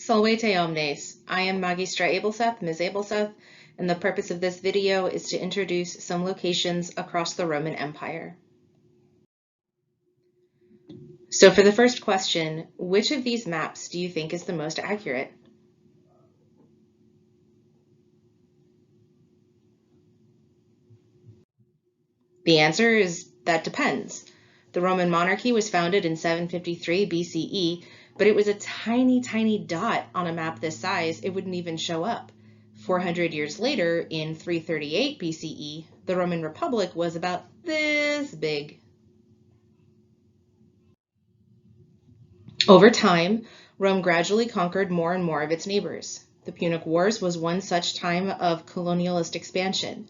Salvete omnes. I am Magistra Abelseth, Ms. Abelseth, and the purpose of this video is to introduce some locations across the Roman Empire. So for the first question, which of these maps do you think is the most accurate? The answer is that depends. The Roman monarchy was founded in 753 BCE, but it was a tiny, tiny dot on a map this size. It wouldn't even show up. 400 years later, in 338 BCE, the Roman Republic was about this big. Over time, Rome gradually conquered more and more of its neighbors. The Punic Wars was one such time of colonialist expansion.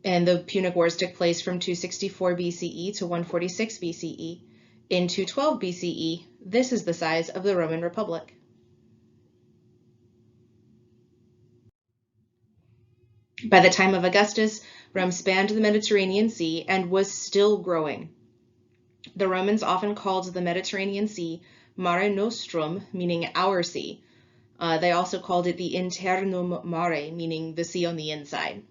And the Punic Wars took place from 264 BCE to 146 BCE. In 212 BCE, this is the size of the Roman Republic. By the time of Augustus, Rome spanned the Mediterranean Sea and was still growing. The Romans often called the Mediterranean Sea Mare Nostrum, meaning our sea. They also called it the Internum Mare, meaning the sea on the inside.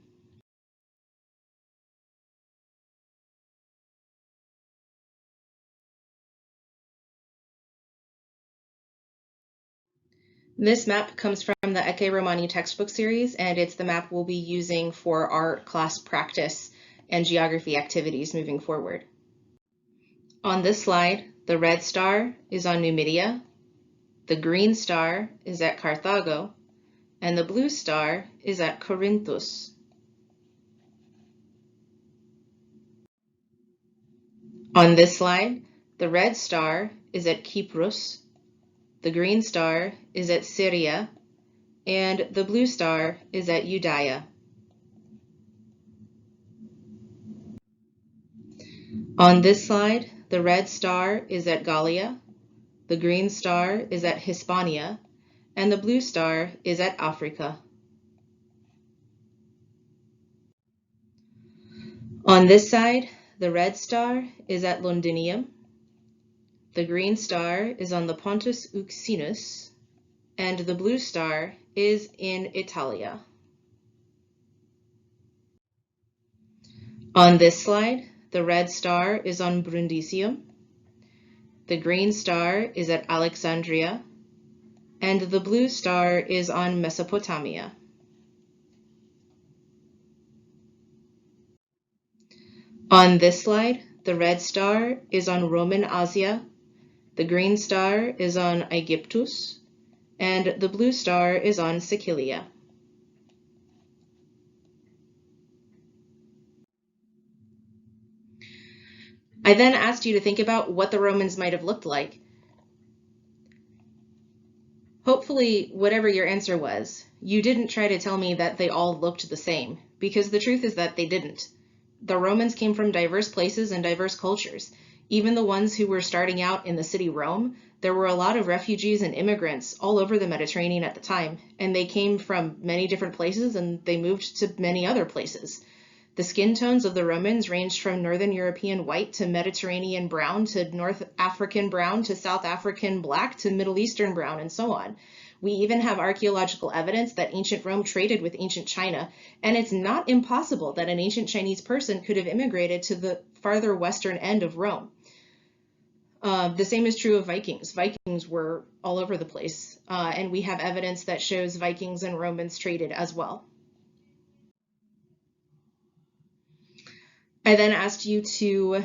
This map comes from the Ecce Romani textbook series, and it's the map we'll be using for our class practice and geography activities moving forward. On this slide, the red star is on Numidia, the green star is at Carthago, and the blue star is at Corinthus. On this slide, the red star is at Kyprus, the green star is at Syria, and the blue star is at Judea. On this slide, the red star is at Gallia, the green star is at Hispania, and the blue star is at Africa. On this side, the red star is at Londinium, the green star is on the Pontus Euxinus, and the blue star is in Italia. On this slide, the red star is on Brundisium, the green star is at Alexandria, and the blue star is on Mesopotamia. On this slide, the red star is on Roman Asia, the green star is on Aegyptus, and the blue star is on Sicilia. I then asked you to think about what the Romans might have looked like. Hopefully, whatever your answer was, you didn't try to tell me that they all looked the same, because the truth is that they didn't. The Romans came from diverse places and diverse cultures. Even the ones who were starting out in the city Rome, there were a lot of refugees and immigrants all over the Mediterranean at the time, and they came from many different places and they moved to many other places. The skin tones of the Romans ranged from Northern European white to Mediterranean brown to North African brown to South African black to Middle Eastern brown and so on. We even have archaeological evidence that ancient Rome traded with ancient China, and it's not impossible that an ancient Chinese person could have immigrated to the farther western end of Rome. The same is true of Vikings. Vikings were all over the place, and we have evidence that shows Vikings and Romans traded as well. I then asked you to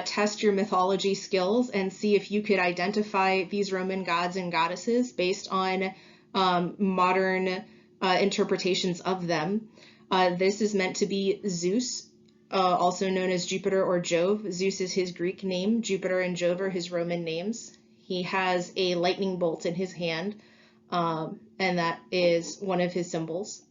test your mythology skills and see if you could identify these Roman gods and goddesses based on modern interpretations of them. This is meant to be Zeus, also known as Jupiter or Jove. Zeus is his Greek name. Jupiter and Jove are his Roman names. He has a lightning bolt in his hand, and that is one of his symbols.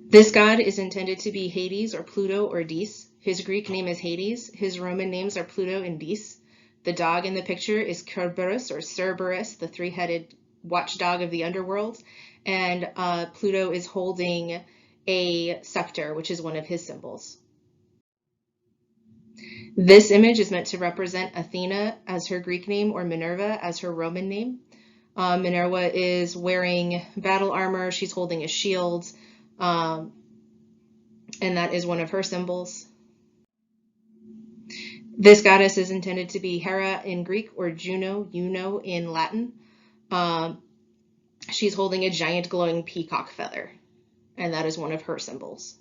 This god is intended to be Hades or Pluto or Dis. His Greek name is Hades. His Roman names are Pluto and Dis. The dog in the picture is Cerberus or Cerberus, the three-headed watchdog of the underworld. And Pluto is holding a scepter, which is one of his symbols. This image is meant to represent Athena as her Greek name or Minerva as her Roman name. Minerva is wearing battle armor. She's holding a shield, and that is one of her symbols. This goddess is intended to be Hera in Greek or Juno in Latin. She's holding a giant glowing peacock feather, and that is one of her symbols.